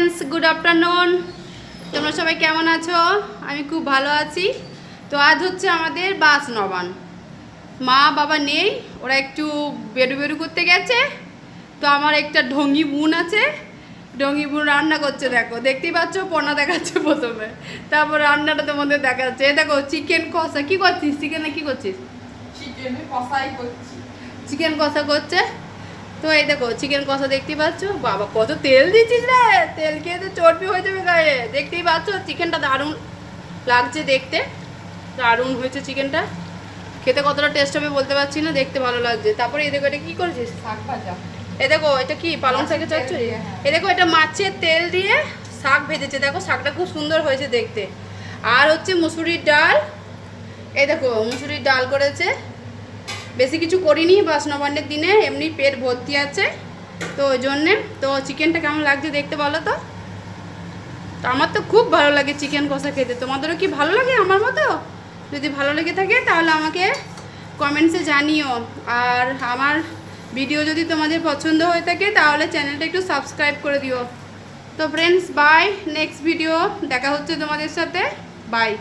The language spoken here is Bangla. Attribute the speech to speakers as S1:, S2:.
S1: Friends, good afternoon. তোমরা সবাই কেমন আছো? আমি খুব ভালো আছি। তো আজ হচ্ছে আমাদের বাস নবান। মা বাবা নেই, ওরা একটু বেরু বেরু করতে গেছে। তো আমার একটা ঢঙ্গি বোন আছে, ঢঙ্গি বোন রান্না করছে। দেখো, দেখতেই পাচ্ছ, পোনা দেখাচ্ছে প্রথমে, তারপর রান্নাটা তোমাদের দেখাচ্ছে। এই দেখো, চিকেন কষা। কি করছিস? চিকেনে কি করছিস? চিকেন কষা করছে। তো এই দেখো, চিকেন কষা দেখতেই পাচ্ছ। বাবা, কত তেল দিচ্ছিস রে! তেল খেয়ে তো চর্বি হয়ে যাবে গায়ে। দেখতেই পাচ্ছ, চিকেনটা দারুণ লাগছে দেখতে। দারুণ হয়েছে চিকেনটা। খেতে কতটা টেস্ট হবে বলতে পারছি না, দেখতে ভালো লাগছে। তারপরে এই দেখো, এটা কি করেছিস?
S2: শাক ভাজা।
S1: এই দেখো, এটা কি পালং শাকের চচ্চড়ি? এই দেখো, এটা মাছের তেল দিয়ে শাক ভেজেছে। দেখো, শাকটা খুব সুন্দর হয়েছে দেখতে। আর হচ্ছে মুসুরির ডাল। এই দেখো, মুসুরির ডাল করেছে। বেশি কিছু করিনি, বাস নবান্নের দিনে এমনি পেট ভর্তি আছে, তো ওই জন্যে। তো চিকেনটা কেমন লাগছে দেখতে বলো তো। তো আমার তো খুব ভালো লাগে চিকেন কষা খেতে। তোমাদেরও কি ভালো লাগে আমার মতো? যদি ভালো লেগে থাকে তাহলে আমাকে কমেন্টসে জানিও। আর আমার ভিডিও যদি তোমাদের পছন্দ হয়ে থাকে তাহলে চ্যানেলটা একটু সাবস্ক্রাইব করে দিও। তো ফ্রেন্ডস, বাই। নেক্সট ভিডিও দেখা হচ্ছে তোমাদের সাথে। বাই।